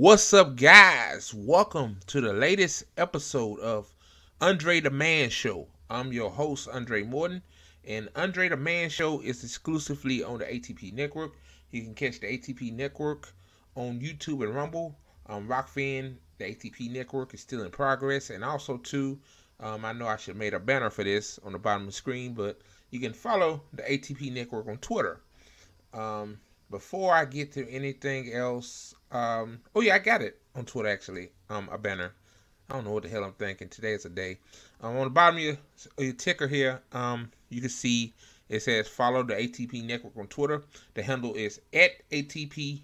What's up, guys? Welcome to the latest episode of Andre the Man Show. I'm your host, Andre Morton, and Andre the Man Show is exclusively on the ATP Network. You can catch the ATP Network on YouTube and Rumble. Rockfin, the ATP Network is still in progress, and also too, I know I should have made a banner for this on the bottom of the screen, but you can follow the ATP Network on Twitter. Before I get to anything else, oh yeah, I got it on Twitter actually. A banner. I don't know what the hell I'm thinking. Today is a day. On the bottom of your ticker here, you can see it says follow the ATP Network on Twitter. The handle is @ATP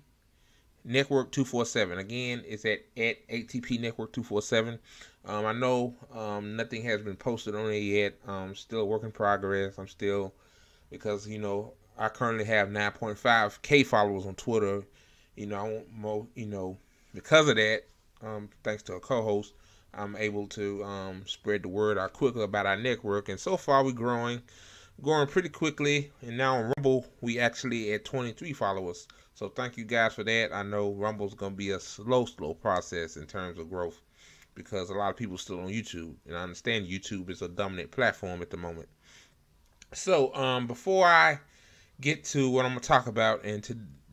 Network 247. Again, it's at ATP Network 247. I know nothing has been posted on it yet. Still a work in progress. I'm still, because I currently have 9.5K followers on Twitter. I want more. Because of that, thanks to a co-host, I'm able to spread the word out quickly about our network. And so far, we're growing pretty quickly. And now on Rumble, we actually at 23 followers. So thank you guys for that. I know Rumble's gonna be a slow process in terms of growth, because a lot of people still on YouTube, and I understand YouTube is a dominant platform at the moment. So before I get to what I'm gonna talk about, and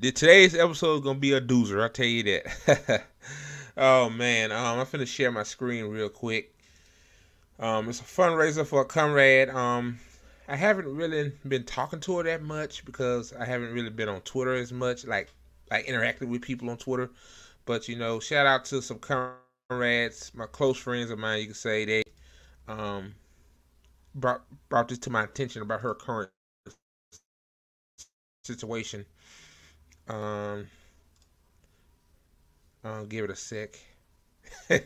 today's episode is gonna be a doozer, I'll tell you that. Oh man, I'm finna share my screen real quick. It's a fundraiser for a comrade. I haven't really been talking to her that much because I haven't really been on Twitter as much, like interacting with people on Twitter. But shout out to some comrades, my close friends of mine. You can say they brought this to my attention about her current situation. I'll give it a sec. This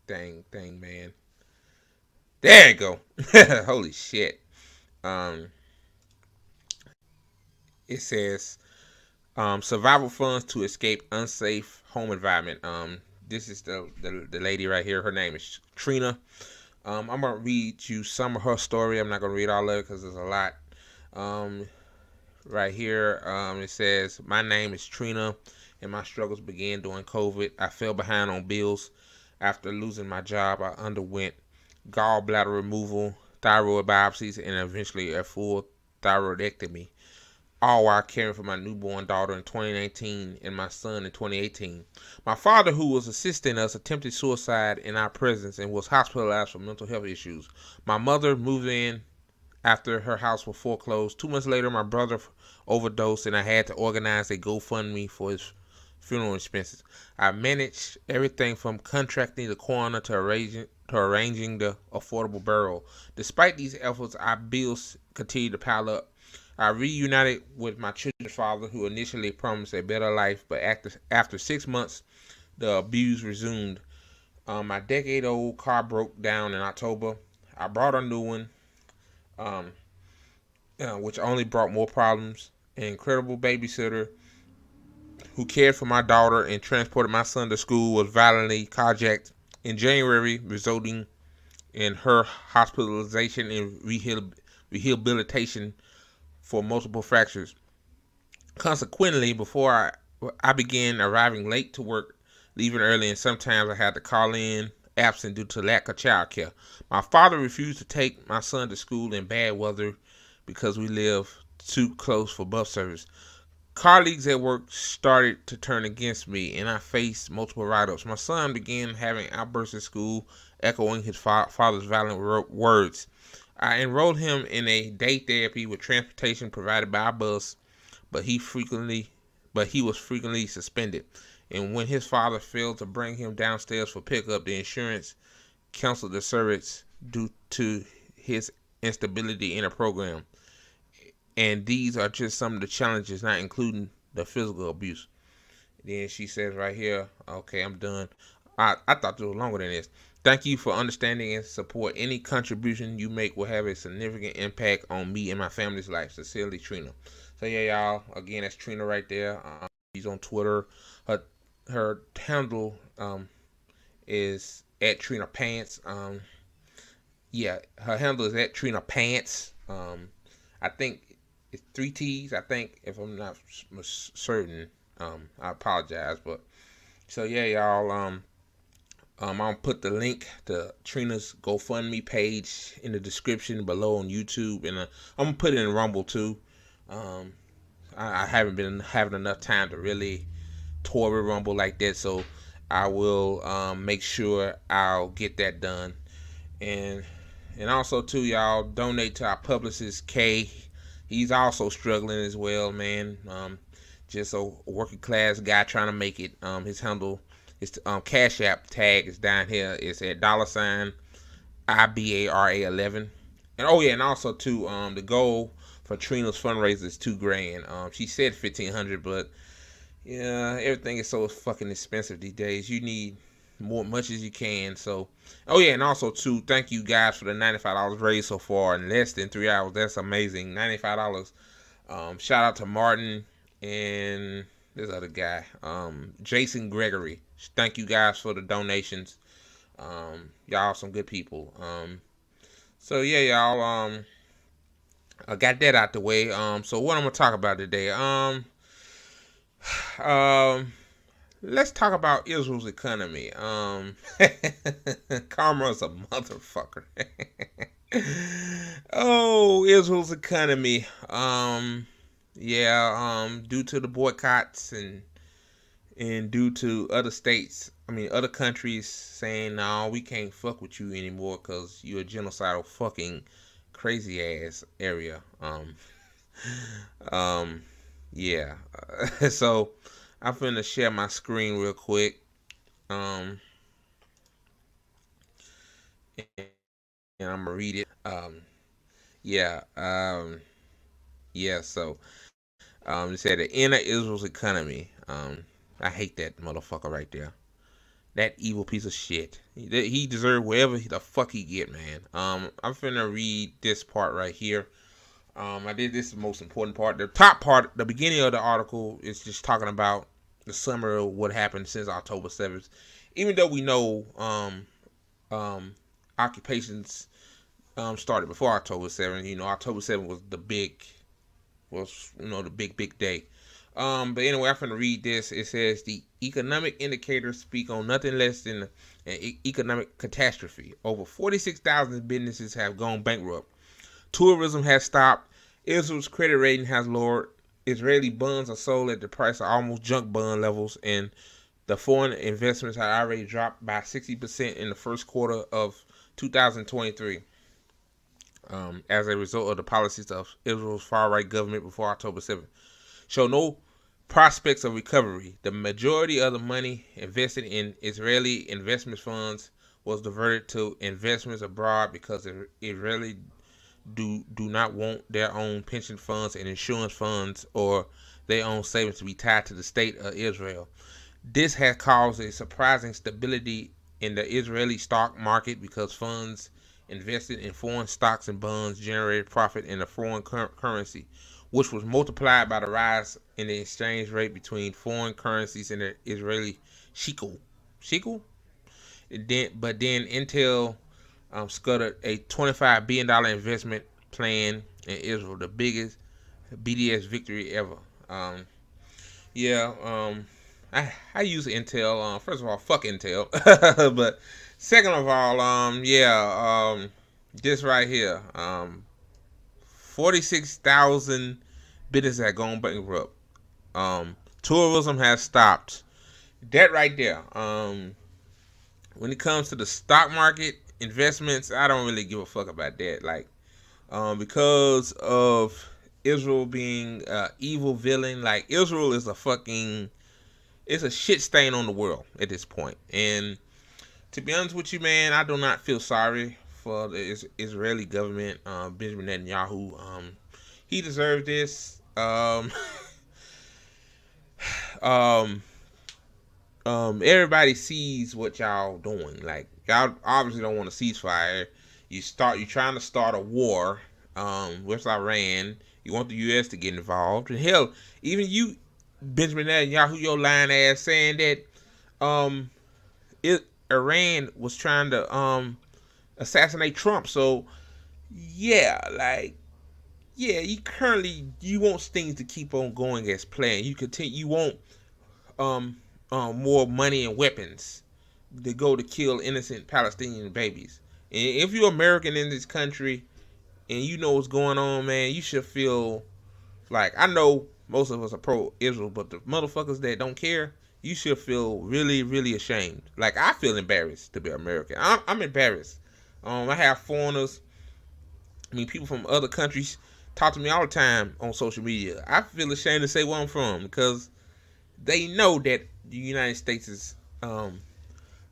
thing, man. There you go. Holy shit. It says survival funds to escape unsafe home environment. This is the lady right here. Her name is Trina. I'm gonna read you some of her story. I'm not gonna read all of it because there's a lot. Right here, it says, my name is Trina, and my struggles began during COVID. I fell behind on bills. After losing my job, I underwent gallbladder removal, thyroid biopsies, and eventually a full thyroidectomy, all while caring for my newborn daughter in 2019 and my son in 2018. My father, who was assisting us, attempted suicide in our presence and was hospitalized for mental health issues. My mother moved in after her house was foreclosed. 2 months later, my brother overdosed, and I had to organize a GoFundMe for his funeral expenses. I managed everything from contracting the coroner to arranging the affordable burial. Despite these efforts, our bills continued to pile up. I reunited with my children's father, who initially promised a better life, but after 6 months, the abuse resumed. My decade-old car broke down in October. I bought a new one, which only brought more problems. An incredible babysitter who cared for my daughter and transported my son to school was violently carjacked in January, resulting in her hospitalization and rehabilitation for multiple fractures. Consequently, before I began arriving late to work, leaving early, and sometimes I had to call in absent due to lack of childcare. My father refused to take my son to school in bad weather because we live too close for bus service. Colleagues at work started to turn against me, and I faced multiple write-ups. My son began having outbursts at school, echoing his father's violent words. I enrolled him in a day therapy with transportation provided by a bus, but he was frequently suspended. And when his father failed to bring him downstairs for pickup, the insurance canceled the service due to his instability in the program. And these are just some of the challenges, not including the physical abuse. Then she says right here, okay, I'm done. I thought it was longer than this. Thank you for understanding and support. Any contribution you make will have a significant impact on me and my family's life. Sincerely, Trina. So yeah, y'all. Again, that's Trina right there. She's on Twitter. Her handle is @TrinaPants. Yeah, her handle is @TrinaPants. I think it's 3 T's. I think, if I'm not certain. I apologize, but so yeah, y'all. I'm gonna put the link to Trina's GoFundMe page in the description below on YouTube, and I'm gonna put it in Rumble too. Um, I haven't been having enough time to really tour with Rumble like that, so I will make sure I'll get that done. And also too, y'all donate to our publicist Cked. He's also struggling as well, man. Just a working class guy trying to make it. His handle, his Cash App tag is down here. It's at $IBARA11. And oh yeah, and also too, the goal for Trina's fundraiser is $2,000. She said 1,500, but yeah, everything is so fucking expensive these days. You need much as you can. So, oh yeah, and also too, thank you guys for the $95 raised so far in less than 3 hours. That's amazing. $95. Shout out to Martin and this other guy, Jason Gregory. Thank you guys for the donations. Y'all some good people. So yeah, y'all. I got that out the way. So what I'm gonna talk about today. Let's talk about Israel's economy. Karma's a motherfucker. Oh, Israel's economy. Due to the boycotts and due to other states, other countries saying, no, we can't fuck with you anymore because you're a genocidal fucking crazy ass area. So I'm finna share my screen real quick. And I'm gonna read it. It said the end of Israel's economy. I hate that motherfucker right there. That evil piece of shit. He deserves whatever the fuck he get, man. I'm finna read this part right here. This is the most important part. The top part, the beginning of the article, is just talking about the summary of what happened since October 7th. Even though we know occupations started before October 7th. October 7th was the big day. But anyway, I'm going to read this. It says the economic indicators speak on nothing less than an economic catastrophe. Over 46,000 businesses have gone bankrupt. Tourism has stopped. Israel's credit rating has lowered. Israeli bonds are sold at the price of almost junk bond levels, and the foreign investments have already dropped by 60% in the first quarter of 2023. As a result of the policies of Israel's far-right government before October 7th. Show no prospects of recovery. The majority of the money invested in Israeli investment funds was diverted to investments abroad because Israeli do not want their own pension funds and insurance funds or their own savings to be tied to the state of Israel. This has caused a surprising stability in the Israeli stock market because funds invested in foreign stocks and bonds generated profit in a foreign currency, which was multiplied by the rise in the exchange rate between foreign currencies and the Israeli shekel. But then Intel scuttered a $25 billion investment plan in Israel, the biggest BDS victory ever. I use Intel. First of all, fuck Intel. But second of all, this right here, 46,000 businesses have gone bankrupt. Tourism has stopped. That right there. When it comes to the stock market investments, I don't really give a fuck about that. Because of Israel being evil villain, Israel is it's a shit stain on the world at this point. And to be honest with you, man, I do not feel sorry for the Israeli government. Benjamin Netanyahu, he deserved this. Everybody sees what y'all doing. Y'all obviously don't want a ceasefire. You're trying to start a war with Iran. You want the U.S. to get involved. And hell, even you, Benjamin Netanyahu, your lying ass, saying that Iran was trying to assassinate Trump. So you want things to keep on going as planned. You want more money and weapons to go to kill innocent Palestinian babies. And if you're American in this country and you know what's going on, man, you should feel like, I know most of us are pro-Israel, but the motherfuckers that don't care, you should feel really, really ashamed. Like, I feel embarrassed to be American. I'm embarrassed. I have foreigners, people from other countries talk to me all the time on social media. I feel ashamed to say where I'm from because they know that the United States is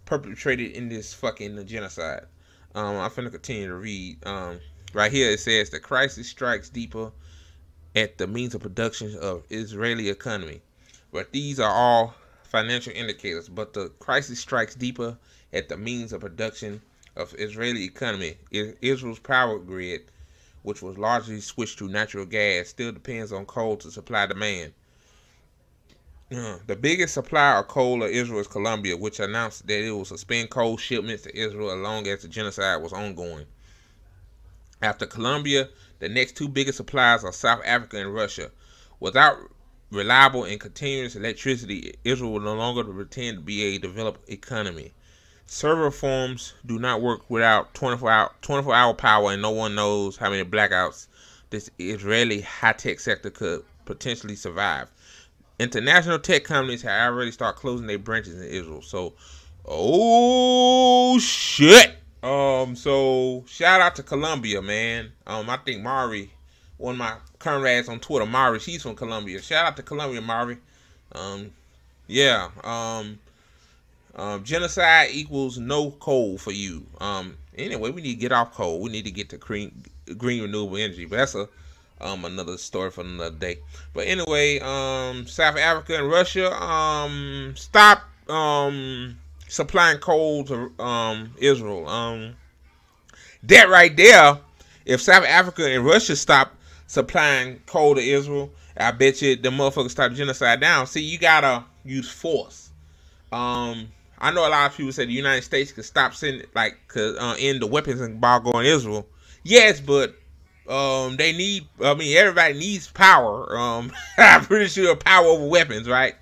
perpetrated in this fucking genocide. I'm finna continue to read. Right here it says the crisis strikes deeper at the means of production of Israeli economy. But these are all financial indicators. But the crisis strikes deeper at the means of production of Israeli economy. Israel's power grid, which was largely switched to natural gas, still depends on coal to supply demand. The biggest supplier of coal of Israel is Colombia, which announced that it will suspend coal shipments to Israel as long as the genocide was ongoing. After Colombia, the next two biggest suppliers are South Africa and Russia. Without reliable and continuous electricity, Israel will no longer pretend to be a developed economy. Server farms do not work without 24-hour power, and no one knows how many blackouts this Israeli high-tech sector could potentially survive. International tech companies have already started closing their branches in Israel. So, oh shit. So shout out to Colombia, man. I think Mari, one of my comrades on Twitter, Mari, she's from Colombia. Shout out to Colombia, Mari. Genocide equals no coal for you. Anyway, we need to get off coal. We need to get to green renewable energy. But that's another story for another day. But anyway, South Africa and Russia stop supplying coal to Israel. That right there, if South Africa and Russia stop supplying coal to Israel, I bet you the motherfuckers start genocide down. See, you gotta use force. I know a lot of people say the United States could stop sending, could end the weapons embargo on Israel. Yes, but they need, everybody needs power. I'm pretty sure power over weapons, right?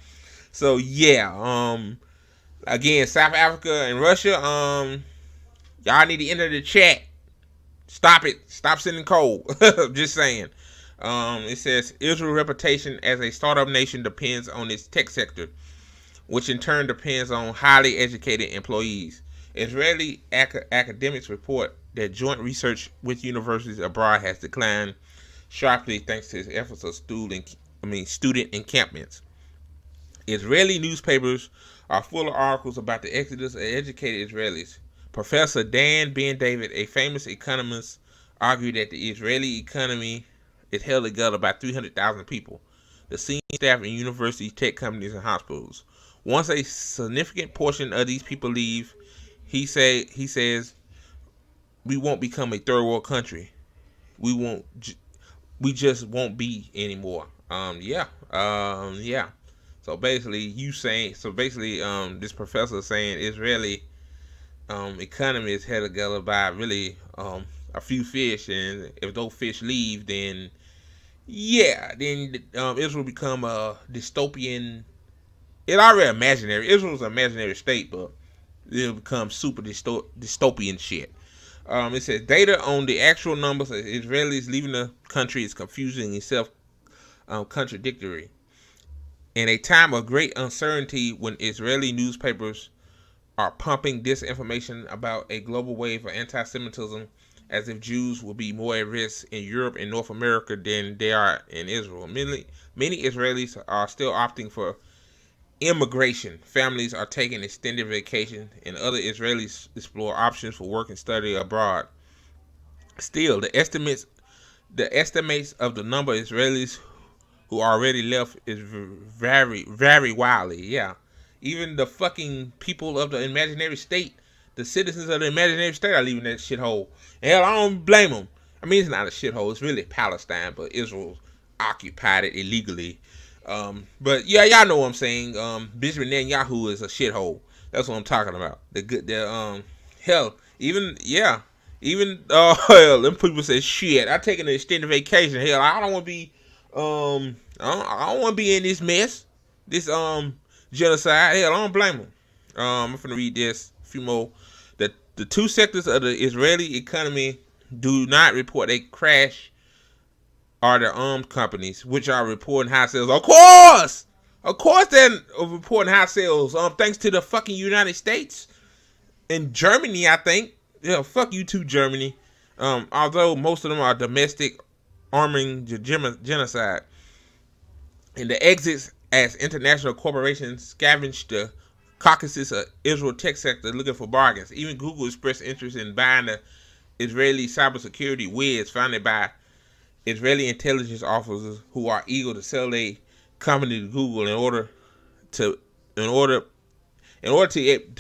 So yeah, again, South Africa and Russia, y'all need to enter the chat. Stop it. Stop sending coal. Just saying. It says Israel's reputation as a startup nation depends on its tech sector, which in turn depends on highly educated employees. Israeli academics report that joint research with universities abroad has declined sharply thanks to its efforts of student encampments. Israeli newspapers are full of articles about the exodus of educated Israelis. Professor Dan Ben David, a famous economist, argued that the Israeli economy is held together by 300,000 people, the senior staff in universities, tech companies, and hospitals. Once a significant portion of these people leave, he says, we won't become a third world country. We just won't be anymore. Yeah. So basically, this professor is saying Israeli economy is held together by really a few fish, and if those fish leave, then Israel become a dystopian. It's already imaginary. Israel's an imaginary state, but it'll become super dystopian shit. It says data on the actual numbers of Israelis leaving the country is confusing and self-contradictory. In a time of great uncertainty, when Israeli newspapers are pumping disinformation about a global wave of anti-Semitism, as if Jews will be more at risk in Europe and North America than they are in Israel. Many Israelis are still opting for immigration. Families are taking extended vacation, and other Israelis explore options for work and study abroad. Still, the estimates of the number of Israelis who already left is very, very wildly. Yeah, even the fucking people of the imaginary state, the citizens of the imaginary state, are leaving that shithole. Hell, I don't blame them. It's not a shithole. It's really Palestine, but Israel occupied it illegally. But yeah, y'all know what I'm saying. Benjamin Netanyahu is a shithole. That's what I'm talking about. Them people say shit. I taking an extended vacation. Hell, I don't want to be I don't want to be in this mess. This genocide. Hell, I don't blame them. I'm finna read this. A few more. The two sectors of the Israeli economy do not report a crash are the armed companies, which are reporting high sales. Of course, they're reporting high sales. Thanks to the fucking United States and Germany, I think. Yeah, fuck you too, Germany. Although most of them are domestic arming genocide. And the exits as international corporations scavenge the Caucasus of Israel tech sector looking for bargains. Even Google expressed interest in buying the Israeli cybersecurity Wiz founded by Israeli intelligence officers who are eager to sell their company to Google in order to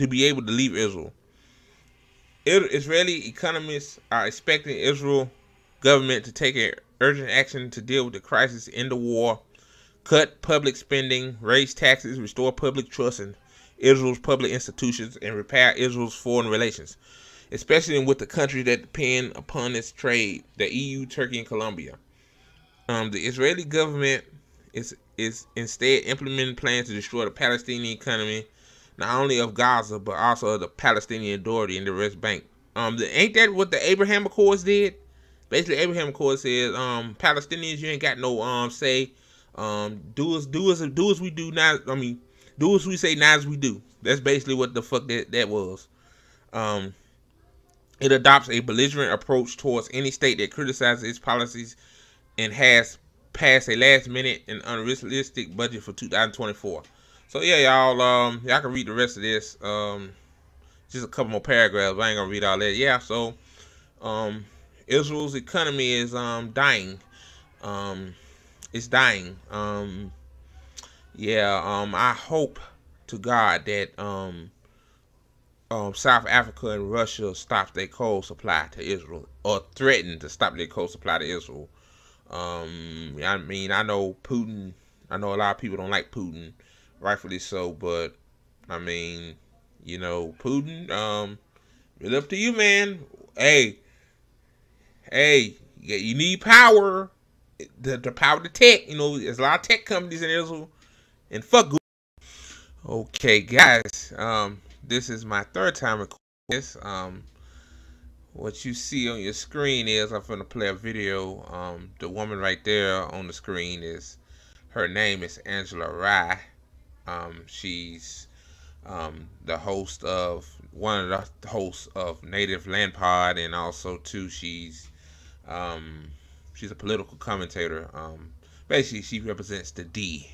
be able to leave Israel. Israeli economists are expecting Israel government to take urgent action to deal with the crisis, end the war, cut public spending, raise taxes, restore public trust in Israel's public institutions, and repair Israel's foreign relations, especially with the countries that depend upon its trade, the EU, Turkey, and Colombia. The Israeli government is instead implementing plans to destroy the Palestinian economy, not only of Gaza, but also of the Palestinian Authority in the West Bank. Ain't that what the Abraham Accords did? Basically, Abraham Accords says, Palestinians, you ain't got no say. Do as we do now. I mean, do as we say, not as we do. That's basically what the fuck that was. It adopts a belligerent approach towards any state that criticizes its policies and has passed a last-minute and unrealistic budget for 2024. So yeah, y'all can read the rest of this. Just a couple more paragraphs. I ain't gonna read all that. Yeah, so Israel's economy is dying. It's dying. I hope to God that South Africa and Russia stop their coal supply to Israel, or threaten to stop their coal supply to Israel. I mean, I know Putin. I know a lot of people don't like Putin, rightfully so. But I mean, you know, Putin. It's up to you, man. Hey, you need power. The power to tech. You know, there's a lot of tech companies in Israel, and fuck Google. Okay, guys. This is my third time recording this. What you see on your screen is I'm gonna play a video. The woman right there on the screen her name is Angela Rye. She's the host of one of the hosts of Native Land Pod, and also too she's a political commentator. Basically she represents the D.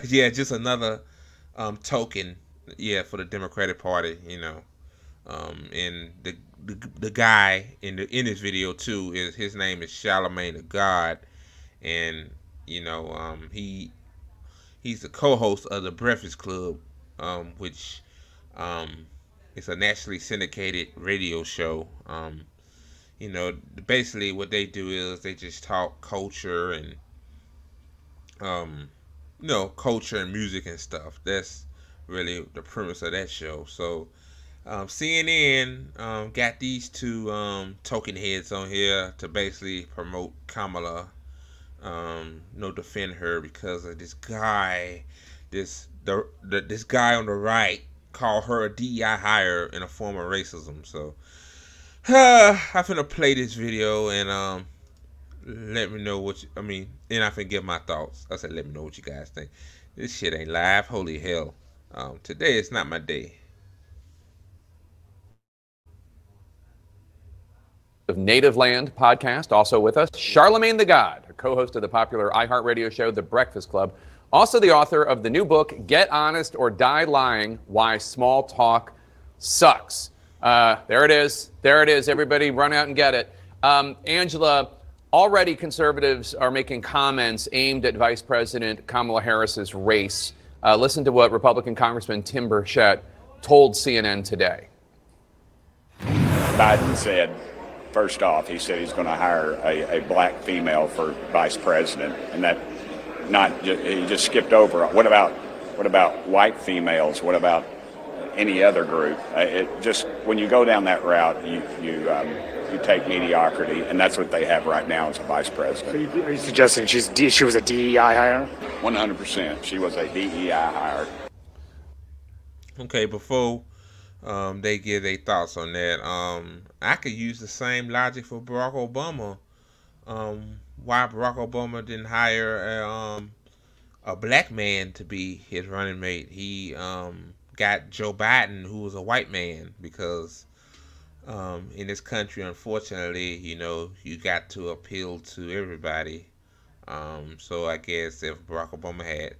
Yeah, just another token, yeah, for the Democratic Party, you know. And the guy in this video too his name is Charlemange the God, and you know he's the co-host of the Breakfast Club, which is a nationally syndicated radio show. You know, basically what they do is they just talk culture and you know, culture and music and stuff. That's really the premise of that show. So CNN got these two token heads on here to basically promote Kamala, defend her because of this guy, this guy on the right called her a DEI hire in a form of racism. So I'm finna play this video and let me know what and I finna give my thoughts. I said let me know what you guys think. This shit ain't live. Holy hell. Today is not my day. Of Native Land podcast, also with us, Charlemagne the God, a co-host of the popular iHeartRadio show, The Breakfast Club. Also the author of the new book, Get Honest or Die Lying, Why Small Talk Sucks. There it is. There it is. Everybody run out and get it. Angela, already conservatives are making comments aimed at Vice President Kamala Harris's race. Listen to what Republican Congressman Tim Burchett told CNN today. Biden said, first off, he said he's going to hire a black female for vice president, and that he just skipped over. What about white females? What about any other group. It just, when you go down that route, you take mediocrity, and that's what they have right now as a vice president. Are you suggesting she was a DEI hire? 100%. She was a DEI hire. Okay, before they give their thoughts on that, I could use the same logic for Barack Obama. Why Barack Obama didn't hire a black man to be his running mate? He got Joe Biden, who was a white man, because in this country, unfortunately, you got to appeal to everybody. So I guess if Barack Obama had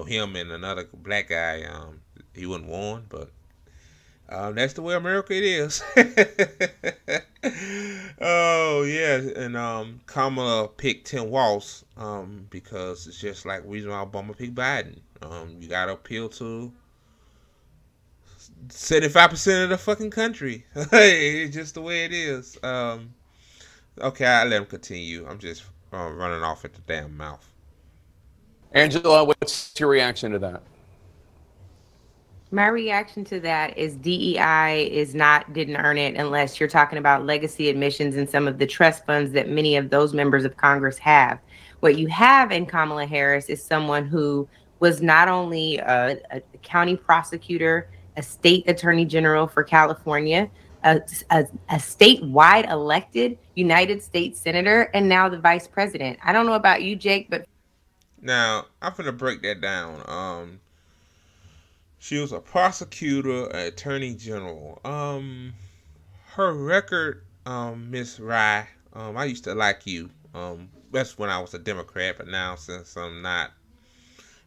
him and another black guy, he wouldn't won, but that's the way America it is. Oh yeah, and Kamala picked Tim Walz because it's just like reason why Obama picked Biden. You gotta appeal to 75% of the fucking country. It's just the way it is. Okay, I'll let him continue. I'm just running off at the damn mouth. Angela, what's your reaction to that? My reaction to that is DEI didn't earn it unless you're talking about legacy admissions and some of the trust funds that many of those members of Congress have. What you have in Kamala Harris is someone who was not only a county prosecutor, a state attorney general for California, a statewide elected United States senator, and now the vice president. I don't know about you, Jake, but now I'm gonna break that down. She was a prosecutor, an attorney general. Her record, Miss Rye, I used to like you. That's when I was a Democrat, but now since I'm not,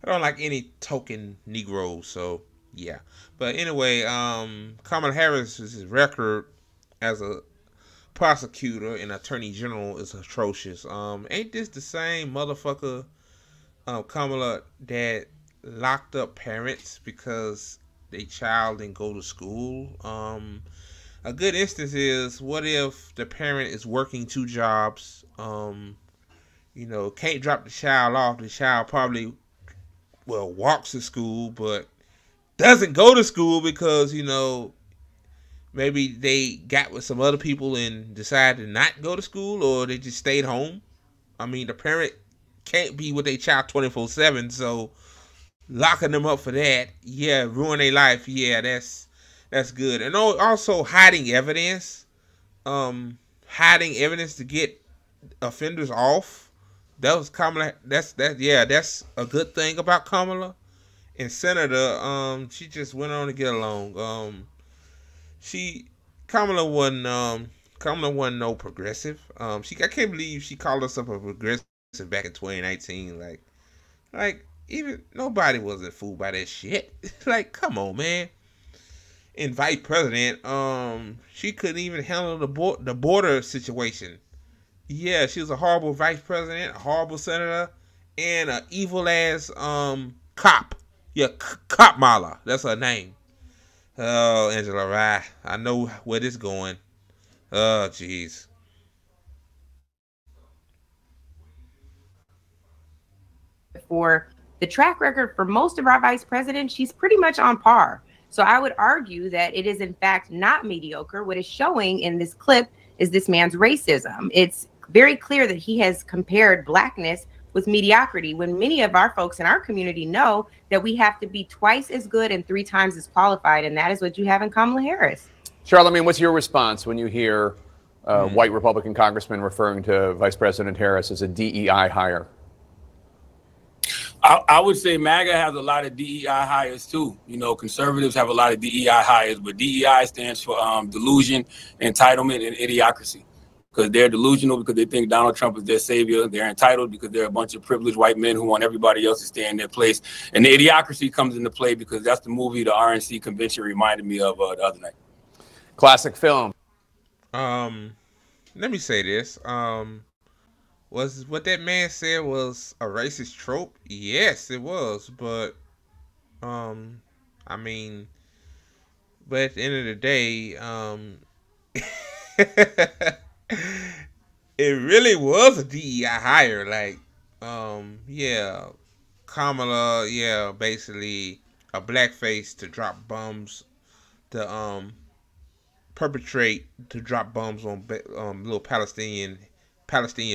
I don't like any token Negroes, so yeah. But anyway, Kamala Harris's record as a prosecutor and attorney general is atrocious. Ain't this the same motherfucker, Kamala, that locked up parents because their child didn't go to school? A good instance is, what if the parent is working 2 jobs, can't drop the child off. The child probably, walks to school, but doesn't go to school because, maybe they got with some other people and decided to not go to school, or they just stayed home. I mean, the parent can't be with their child 24/7, so locking them up for that, ruin their life. Yeah, that's good. And also hiding evidence, to get offenders off. That was Kamala. That's a good thing about Kamala. And Senator, she just went on to get along. Kamala wasn't no progressive. I can't believe she called herself a progressive back in 2019. Like even nobody wasn't fooled by that shit. Like, come on, man. And vice president, she couldn't even handle the border situation. Yeah, she was a horrible vice president, a horrible senator, and an evil ass cop. Yeah, Kamala, that's her name. Oh, Angela Rye, I know where this going. Oh, jeez. For the track record for most of our vice presidents, she's pretty much on par. So I would argue that it is in fact not mediocre. What is showing in this clip is this man's racism. It's very clear that he has compared blackness with mediocrity, when many of our folks in our community know that we have to be twice as good and 3 times as qualified. And that is what you have in Kamala Harris. Charlemange, what's your response when you hear white Republican congressman referring to Vice President Harris as a DEI hire? I would say MAGA has a lot of DEI hires too. Conservatives have a lot of DEI hires, but DEI stands for delusion, entitlement, and idiocracy. Because they're delusional because they think Donald Trump is their savior. They're entitled because they're a bunch of privileged white men who want everybody else to stay in their place. And the idiocracy comes into play because that's the movie the RNC convention reminded me of the other night. Classic film. Let me say this. Was what that man said was a racist trope? Yes, it was. But, but at the end of the day, it really was a DEI hire. Like, Kamala, basically a blackface to drop bombs, to drop bombs on little Palestinian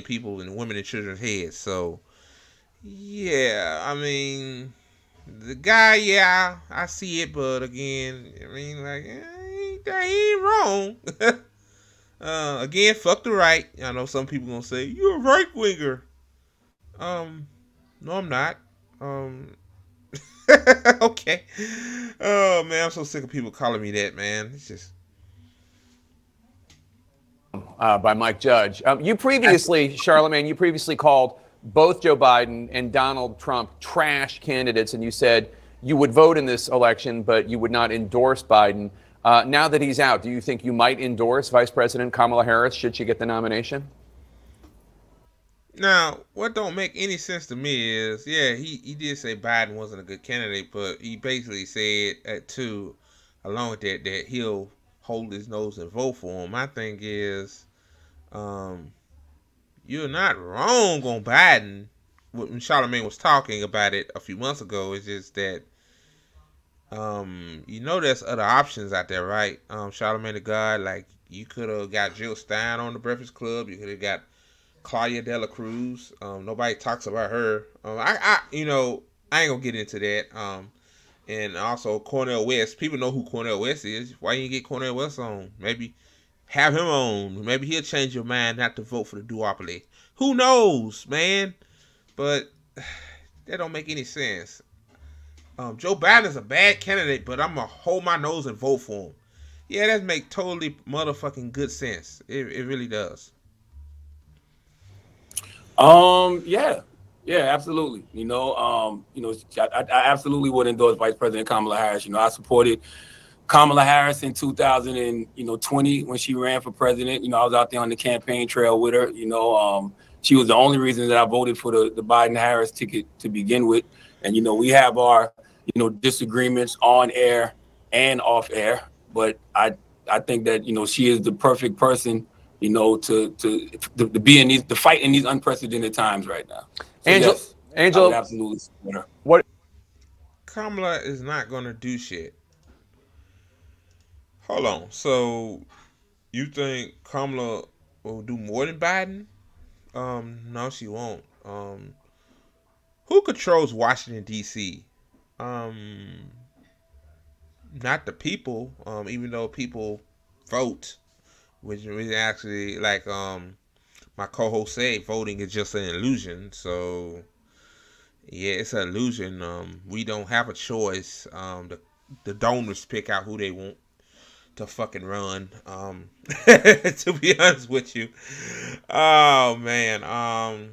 people and women and children's heads. So yeah, I mean, the guy, yeah, I see it, but again, I mean, like, he ain't wrong. Again, fuck the right. I know some people gonna say you're a right winger. No, I'm not. Okay. Oh man, I'm so sick of people calling me that, man. It's just by Mike Judge. You previously, Charlemagne, you previously called both Joe Biden and Donald Trump trash candidates, and you said you would vote in this election, but you would not endorse Biden. Now that he's out, do you think you might endorse Vice President Kamala Harris should she get the nomination? Now, what don't make any sense to me is, yeah, he did say Biden wasn't a good candidate, but he basically said too, along with that he'll hold his nose and vote for him. My thing is, you're not wrong on Biden. When Charlemagne was talking about it a few months ago, it's just that, there's other options out there, right? Charlemagne the God, like, you could have got Jill Stein on the Breakfast Club. You could have got Claudia Dela Cruz. Nobody talks about her. I ain't gonna get into that. And also Cornel West. People know who Cornel West is. Why you get Cornel West on? Maybe have him on. Maybe he'll change your mind not to vote for the duopoly. Who knows, man? But that don't make any sense. Joe Biden is a bad candidate, but I'm gonna hold my nose and vote for him. Yeah, that make totally motherfucking good sense. It really does. Yeah, absolutely. I absolutely would endorse Vice President Kamala Harris. I supported Kamala Harris in 2020 when she ran for president. I was out there on the campaign trail with her. She was the only reason that I voted for the Biden-Harris ticket to begin with. And, we have our, disagreements on air and off air. But I think that, she is the perfect person, to be in to fight in these unprecedented times right now. So Angela, yes, I would absolutely support her. What? Kamala is not gonna do shit. Hold on. So you think Kamala will do more than Biden? No, she won't. Who controls Washington D.C.? Not the people. Even though people vote. Which is actually, like my co-host said, voting is just an illusion. So yeah, it's an illusion. We don't have a choice. The donors pick out who they want to fucking run. To be honest with you. Oh man.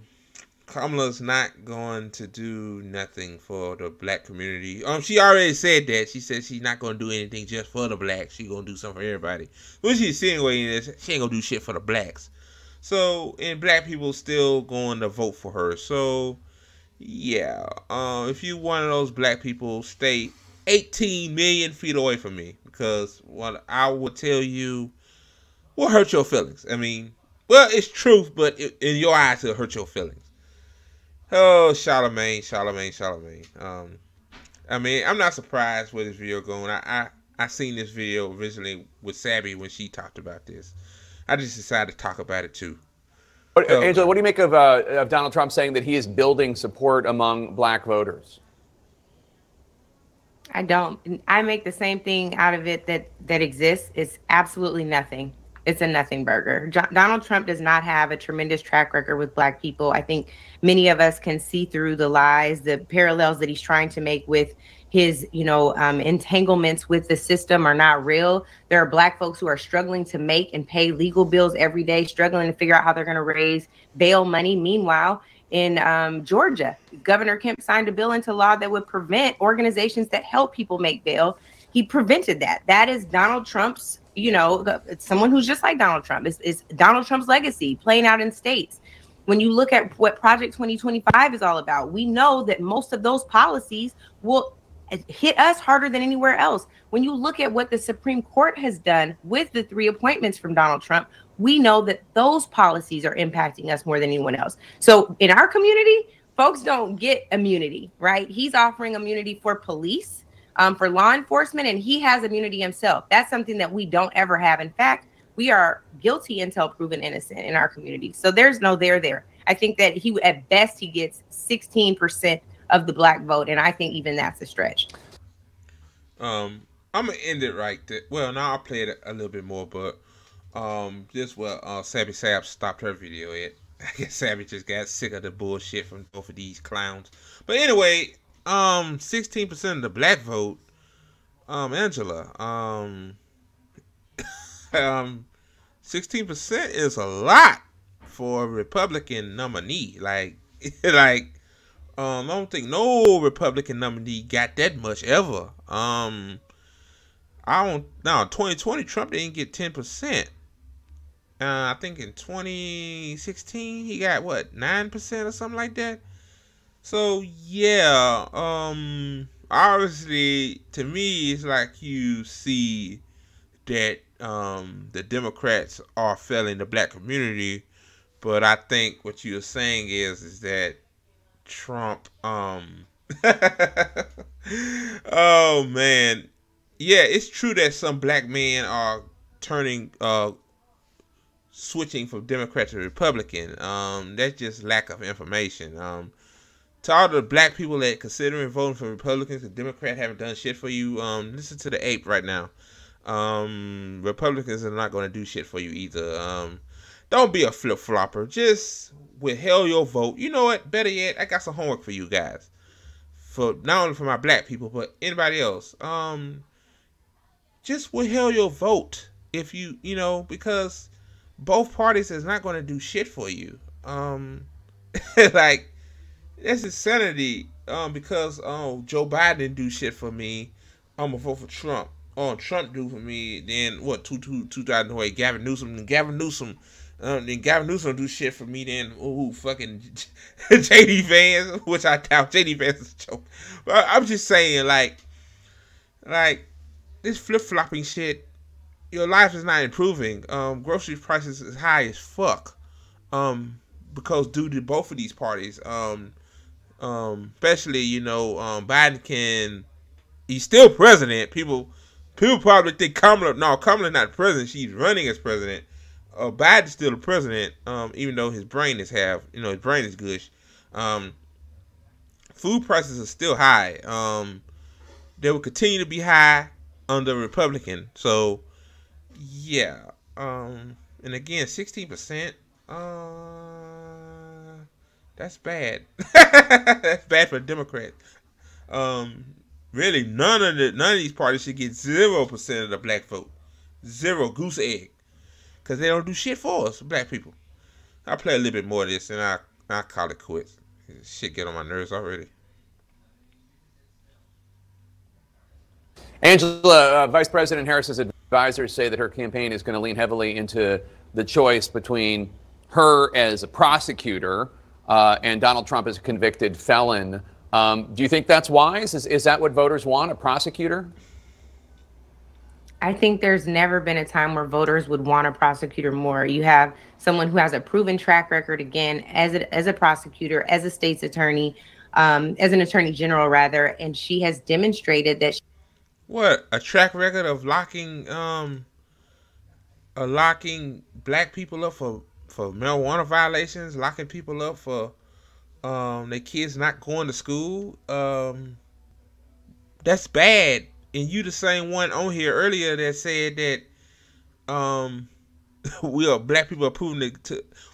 Kamala's not going to do nothing for the black community. She already said that. She said she's not going to do anything just for the blacks. She's going to do something for everybody. What she's insinuating is she ain't going to do shit for the blacks. So, and black people still going to vote for her. So, yeah. If you one of those black people, stay 18 million feet away from me. Because what I will tell you will hurt your feelings. I mean, well, it's truth, but in your eyes, it'll hurt your feelings. Oh, Charlemagne. I mean, I'm not surprised where this video going. I seen this video originally with Sabby when she talked about this. I just decided to talk about it too. Angela, what do you make of Donald Trump saying that he is building support among black voters? I don't. I make the same thing out of it that exists. It's absolutely nothing. It's a nothing burger. Donald Trump does not have a tremendous track record with black people. I think many of us can see through the lies, the parallels that he's trying to make with his, entanglements with the system are not real. There are black folks who are struggling to make and pay legal bills every day, struggling to figure out how they're going to raise bail money. Meanwhile, in Georgia, Governor Kemp signed a bill into law that would prevent organizations that help people make bail. He prevented that. That is Donald Trump's, someone who's just like Donald Trump. It's Donald Trump's legacy playing out in states. When you look at what Project 2025 is all about, we know that most of those policies will hit us harder than anywhere else. When you look at what the Supreme Court has done with the 3 appointments from Donald Trump, we know that those policies are impacting us more than anyone else. So in our community, folks don't get immunity, right? He's offering immunity for police. for law enforcement, and he has immunity himself. That's something that we don't ever have. In fact, we are guilty until proven innocent in our community. So there's no there. I think that at best, he gets 16% of the black vote, and I think even that's a stretch. I'm gonna end it right there. Well, now I'll play it a little bit more, but this Sabby Sab stopped her video at. I guess Sabby just got sick of the bullshit from both of these clowns. But anyway, 16% of the black vote, Angela, 16% is a lot for a Republican nominee. Like, I don't think no Republican nominee got that much ever. I don't. Now, 2020, Trump didn't get 10%. I think in 2016 he got what, 9% or something like that. So yeah, obviously to me it's like you see that the Democrats are failing the black community, but I think what you're saying is that Trump oh man, yeah, it's true that some black men are switching from Democrat to Republican. That's just lack of information. To all the black people that considering voting for Republicans and Democrats haven't done shit for you, listen to the ape right now. Republicans are not going to do shit for you either. Don't be a flip-flopper. Just withhold your vote. You know what? Better yet, I got some homework for you guys. For not only for my black people, but anybody else. Just withhold your vote if you know, because both parties is not going to do shit for you. Like, that's insanity. Because Joe Biden didn't do shit for me, I'm gonna vote for Trump. Trump do for me, then what? 2008, Gavin Newsom. Then Gavin Newsom do shit for me. Then fucking JD Vance, which I doubt JD Vance is a joke. But I'm just saying, like this flip flopping shit. Your life is not improving. Grocery prices is high as fuck. Because due to both of these parties, especially Biden he's still president. People probably think Kamala's not president. She's running as president. Biden's still the president. Even though his brain is his brain is good. Food prices are still high. They will continue to be high under Republican. So. Yeah, and again, 16%. That's bad. That's bad for Democrats. Really, none of these parties should get 0% of the black vote. Zero, goose egg, because they don't do shit for us, black people. I'll play a little bit more of this, and I'll call it quits. Shit get on my nerves already. Angela, Vice President Harris's advisors say that her campaign is going to lean heavily into the choice between her as a prosecutor and Donald Trump as a convicted felon. Do you think that's wise? Is that what voters want, a prosecutor? I think there's never been a time where voters would want a prosecutor more. You have someone who has a proven track record, again, as a prosecutor, as a state's attorney, as an attorney general, rather, and she has demonstrated that. What, a track record of locking black people up for marijuana violations, locking people up for their kids not going to school? That's bad. And you the same one on here earlier that said that black people are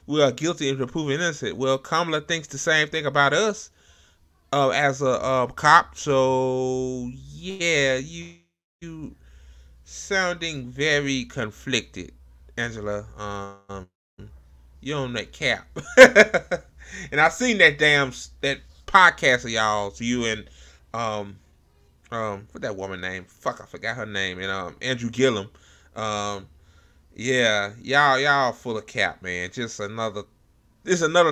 we are guilty of proven innocent. Well, Kamala thinks the same thing about us as a cop. So yeah, you sounding very conflicted, Angela. You on that cap. And I seen that podcast of y'all's, you and what that woman name? Fuck, I forgot her name. And Andrew Gillum. Yeah, y'all full of cap, man. Just another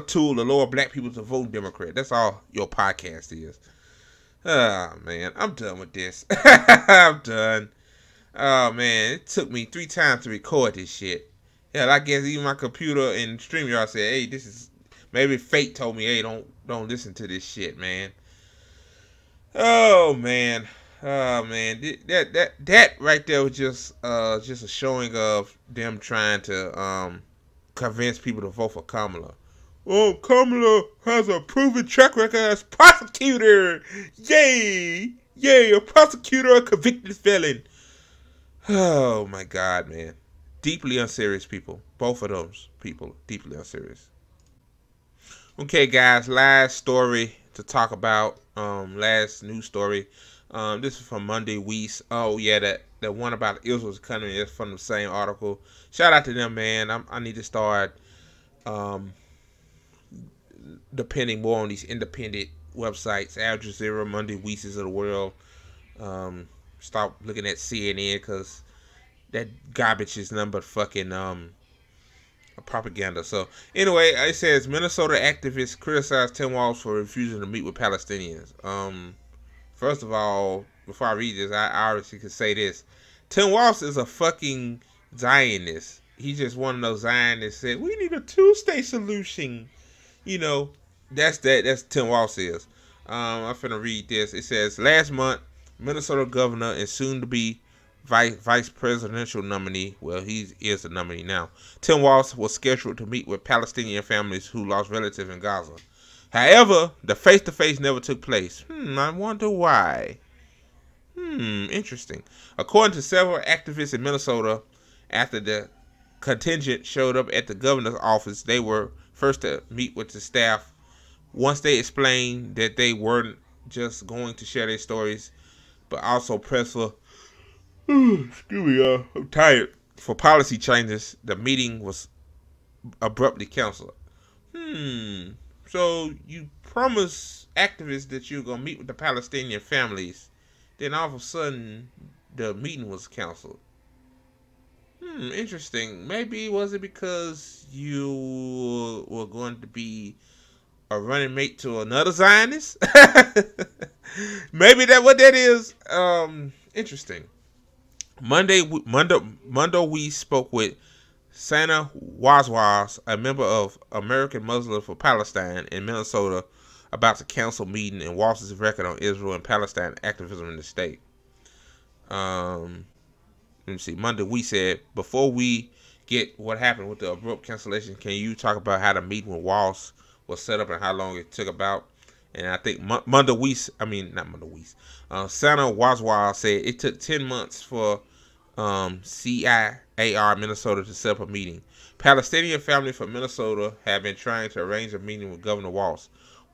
tool to lure black people to vote Democrat. That's all your podcast is. Oh man, I'm done with this. I'm done. Oh man, it took me 3 times to record this shit. Hell, I guess even my computer and StreamYard said, "Hey, this is maybe fate told me, hey, don't listen to this shit, man." Oh man, Oh man, that right there was just a showing of them trying to convince people to vote for Kamala. Oh, Kamala has a proven track record as prosecutor. Yay! Yay, a prosecutor, a convicted felon. Oh my God, man. Deeply unserious people. Both of those people, deeply unserious. Okay, guys, last story to talk about. Last news story. This is from Monday Weeks. Oh yeah, that one about Israel's economy is from the same article. Shout out to them, man. I need to start depending more on these independent websites, Al Jazeera, Monday Weeks of the world. Stop looking at CNN because that garbage is nothing but fucking propaganda. So anyway, it says Minnesota activists criticized Tim Walz for refusing to meet with Palestinians. First of all, before I read this, I obviously could say this: Tim Walz is a fucking Zionist. He's just one of those Zionists that said we need a two-state solution. You know, that's Tim Walz is. I'm finna read this. It says last month, Minnesota governor and soon-to-be vice presidential nominee, well, he is the nominee now, Tim Walz was scheduled to meet with Palestinian families who lost relatives in Gaza. However, the face-to-face never took place. I wonder why. Interesting. According to several activists in Minnesota, after the contingent showed up at the governor's office, they were first to meet with the staff. Once they explained that they weren't just going to share their stories, but also press for excuse me, I'm tired. For policy changes, the meeting was abruptly canceled. So you promise activists that you're gonna meet with the Palestinian families, then all of a sudden the meeting was canceled. Interesting. Maybe was it because you were going to be a running mate to another Zionist? Maybe that what that is. Interesting. Monday, we spoke with Sana Walz, a member of American Muslims for Palestine in Minnesota, about the council meeting and Walz's record on Israel and Palestine activism in the state. Let me see. Monday, we said, before we get what happened with the abrupt cancellation, can you talk about how the meeting with Walz was set up and how long it took about? And I think Sana Walz said it took 10 months for CIAR Minnesota to set up a meeting. Palestinian families from Minnesota have been trying to arrange a meeting with Governor Walz.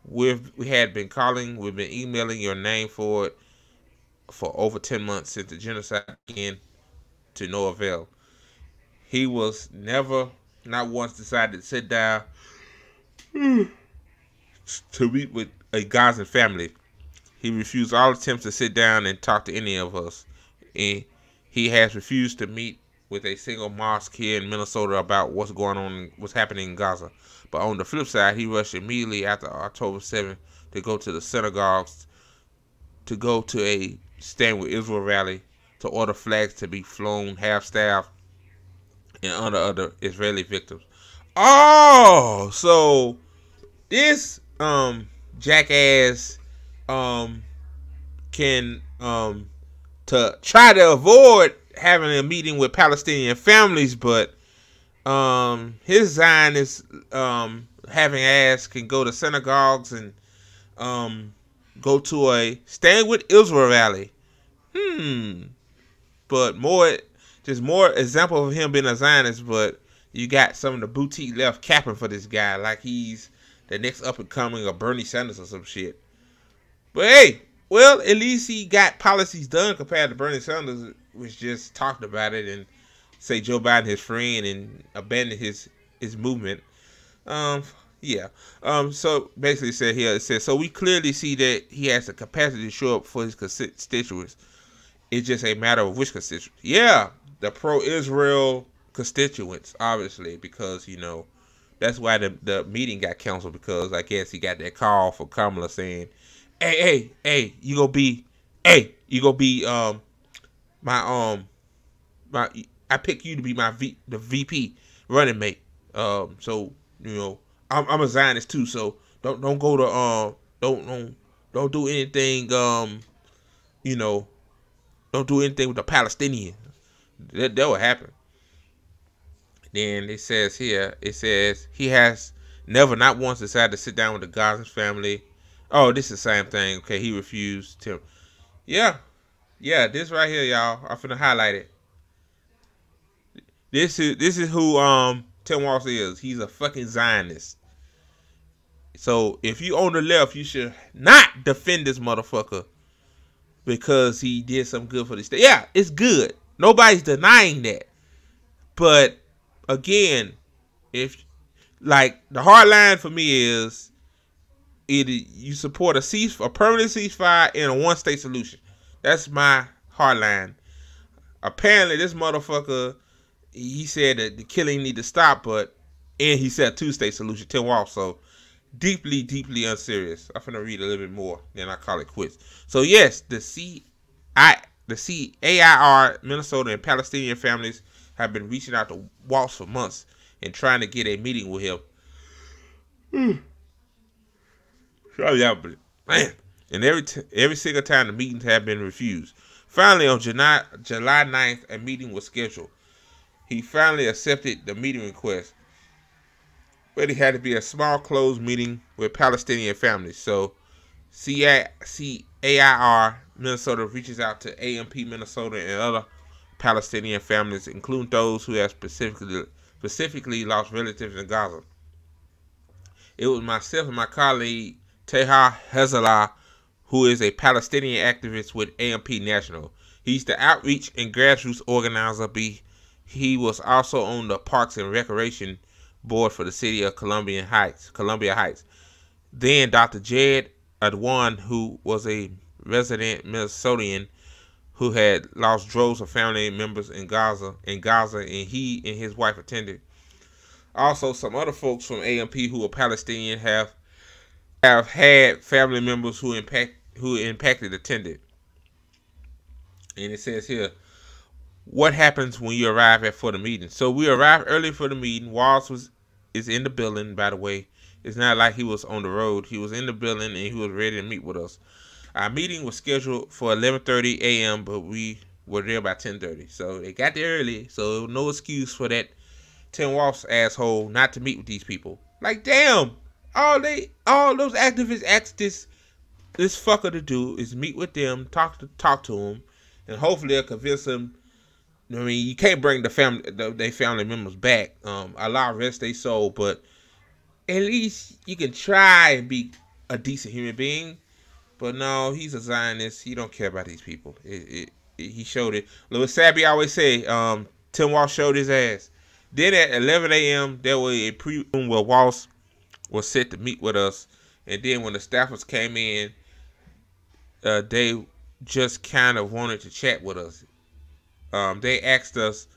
We had been calling, we've been emailing your name for it for over 10 months since the genocide began, to no avail. He was never, not once, decided to sit down to meet with a Gazan family. He refused all attempts to sit down and talk to any of us. And he has refused to meet with a single mosque here in Minnesota about what's going on, what's happening in Gaza. But on the flip side, he rushed immediately after October 7th to go to the synagogues, to go to a Stand With Israel rally, to order flags to be flown half-staff and honor other Israeli victims. Oh, so this jackass can to try to avoid having a meeting with Palestinian families, but his Zionist having ass can go to synagogues and go to a Stand With Israel rally. But more example of him being a Zionist, but you got some of the boutique left capping for this guy like he's the next up and coming of Bernie Sanders or some shit. But hey, well, at least he got policies done compared to Bernie Sanders, which just talked about it and say Joe Biden his friend and abandoned his movement. So basically it says, so we clearly see that he has the capacity to show up for his constituents. It's just a matter of which constituents. Yeah, the pro-Israel constituents, obviously, because, you know, that's why the meeting got canceled, because I guess he got that call from Kamala saying, hey, you gonna be I pick you to be the VP running mate. So, you know, I'm a Zionist too, so don't go to don't do anything you know, don't do anything with the Palestinians. That will happen. Then it says here, he has never, not once, decided to sit down with the Gaza family. Oh, this is the same thing. Okay, he refused to. Yeah, this right here, y'all. I'm finna highlight it. This is who Tim Walz is. He's a fucking Zionist. So if you on the left, you should not defend this motherfucker because he did some good for the state. Yeah, it's good. Nobody's denying that. But again, if like the hard line for me is either you support a permanent ceasefire and a one-state solution. That's my hard line. Apparently, this motherfucker, he said that the killing need to stop, and he said a two-state solution. Tim Walz, so deeply, deeply unserious. I'm finna read a little bit more, then I call it quits. So yes, the CAIR, Minnesota, and Palestinian families have been reaching out to Walz for months and trying to get a meeting with him. Man. And every single time the meetings have been refused. Finally, on July 9th, a meeting was scheduled. He finally accepted the meeting request, but it had to be a small, closed meeting with Palestinian families. So, CAIR Minnesota reaches out to AMP Minnesota and other Palestinian families, including those who have specifically lost relatives in Gaza. It was myself and my colleague Teha Hezbollah, who is a Palestinian activist with AMP National. He's the outreach and grassroots organizer. He was also on the Parks and Recreation Board for the city of Columbia Heights. Then Dr. Cked, Adwan, who was a resident Minnesotan who had lost droves of family members in Gaza, and he and his wife attended. Also, some other folks from AMP who are Palestinian have had family members who impacted attended. And it says here, what happens when you arrive for the meeting? So we arrived early for the meeting. Walz is in the building, by the way. It's not like he was on the road. He was in the building and he was ready to meet with us. Our meeting was scheduled for 11:30 a.m., but we were there by 10:30. So they got there early, so there was no excuse for that Tim Walz asshole not to meet with these people. Like, damn, all those activists asked this fucker to do is meet with them, talk to him, and hopefully they'll convince him. I mean, you can't bring their family members back. Allah rest their soul, but at least you can try and be a decent human being. But no, he's a Zionist. He don't care about these people. He showed it. Louis Sabby always say, Tim Walz showed his ass. Then at 11 a.m., there was a pre-room where Walz was set to meet with us. And then when the staffers came in, they just kind of wanted to chat with us. They asked us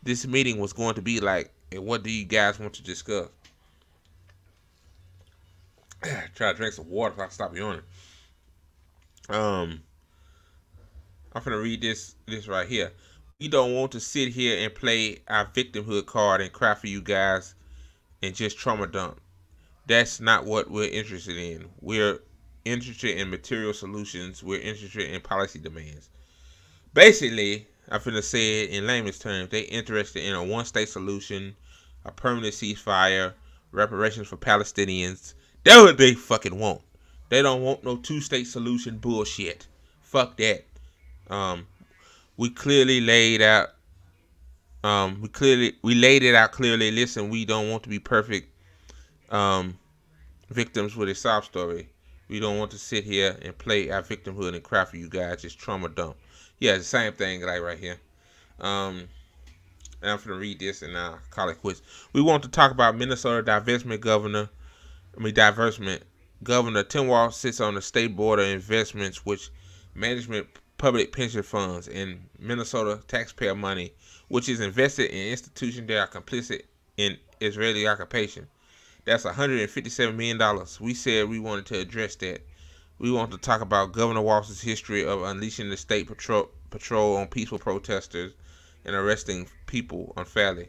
this meeting was going to be like, and what do you guys want to discuss? Try to drink some water if I stop yawning. I'm gonna read this right here. We don't want to sit here and play our victimhood card and cry for you guys and just trauma dump. That's not what we're interested in. We're interested in material solutions. We're interested in policy demands. Basically, I'm finna say it in layman's terms, they interested in a one-state solution, a permanent ceasefire, reparations for Palestinians. That's what they fucking want. They don't want no two-state solution bullshit. Fuck that. We clearly laid out. We laid it out clearly. Listen, we don't want to be perfect victims with a sob story. We don't want to sit here and play our victimhood and cry for you guys. Just trauma dump. Yeah, it's the same thing like right here. And I'm gonna read this and I'll call it quits. We want to talk about Minnesota divestment governor. Governor Tim Walz sits on the state board of investments, which management public pension funds and Minnesota taxpayer money, which is invested in institutions that are complicit in Israeli occupation. That's $157 million. We said we wanted to address that. We want to talk about Governor Walz's history of unleashing the state patrol on peaceful protesters and arresting people unfairly.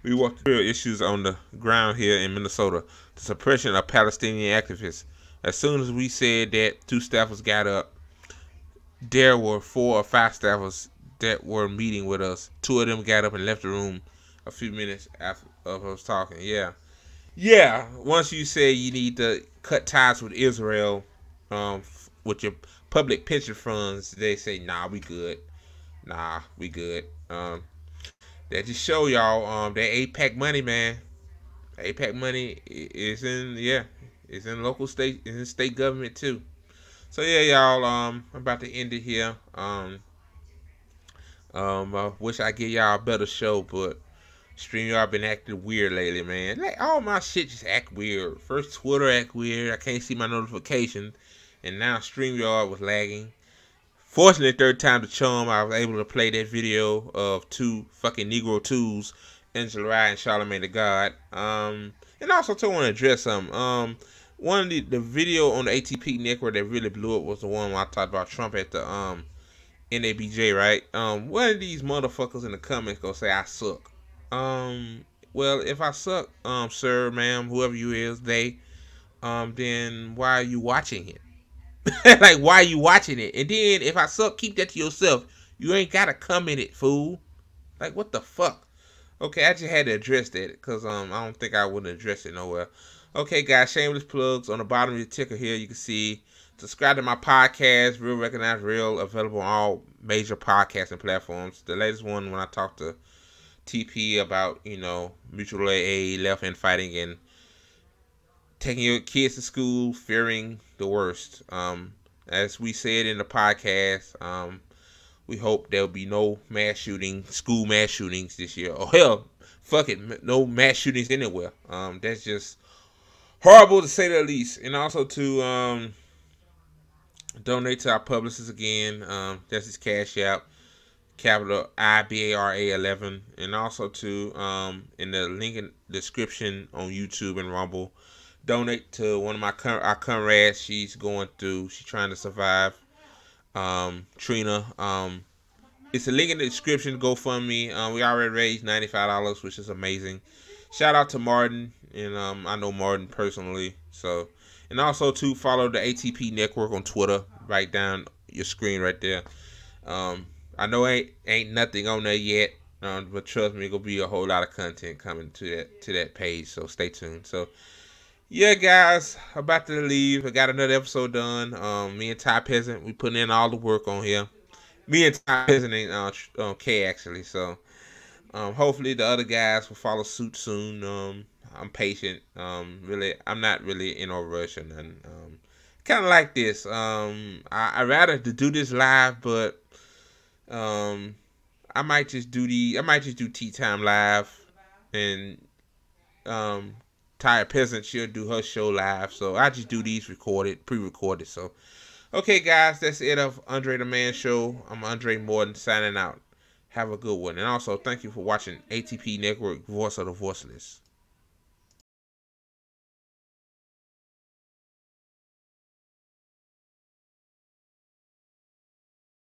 We want real issues on the ground here in Minnesota. The suppression of Palestinian activists. As soon as we said that, two staffers got up there were 4 or 5 staffers that were meeting with us. 2 of them got up and left the room a few minutes after of us talking. Yeah. Once you say you need to cut ties with Israel, with your public pension funds, they say, nah, we good. That just show y'all that APAC money, man. APAC money is in local state, is in state government too. So yeah, y'all, I'm about to end it here. I wish I give y'all a better show, but StreamYard been acting weird lately, man. Like, all my shit just act weird. First Twitter act weird. I can't see my notifications, and now StreamYard was lagging. Fortunately, third time the charm, I was able to play that video of 2 fucking Negro 2s, Angela and Charlemagne the God. And also too, I want to address something. One of the video on the ATP network that really blew up was the one where I talked about Trump at the NABJ, right? One of these motherfuckers in the comments gonna say I suck. Well, if I suck, sir, ma'am, whoever you is, then why are you watching it? Like, why are you watching it? And then, if I suck, keep that to yourself. You ain't gotta comment it, fool. Like, what the fuck? Okay, I just had to address that, because I don't think I would address it nowhere. Okay, guys, shameless plugs. On the bottom of the ticker here, you can see, subscribe to my podcast, Real Recognize Real, available on all major podcasting platforms. The latest one, when I talked to TP about, mutual aid, left hand fighting, and taking your kids to school, fearing the worst. As we said in the podcast, we hope there'll be no school mass shootings this year. Or hell, fuck it, no mass shootings anywhere. That's just horrible to say the least. And also to donate to our publicist again. That's his Cash App, capital IBARA 11, and also to in the link in the description on YouTube and Rumble, donate to one of our comrades. She's trying to survive. Trina. It's a link in the description. GoFundMe. We already raised $95, which is amazing. Shout out to Martin, and I know Martin personally. So, and also to follow the ATP network on Twitter. Right down your screen right there. I know ain't nothing on there yet, but trust me, gonna be a whole lot of content coming to that page. So stay tuned. So yeah, guys, about to leave. I got another episode done. Me and Ty Peasant, we putting in all the work on here. Me and Ty Peasant ain't K actually. So hopefully the other guys will follow suit soon. I'm patient. Really, I'm not really in a rush or nothing. Kind of like this. I rather to do this live, but I might just do Tea Time live, and Tired Peasant, she'll do her show live. So I just do these pre-recorded. So okay, guys, that's it of Andre the Man Show. I'm Andre Morton signing out. Have a good one, and also thank you for watching ATP Network, Voice of the Voiceless.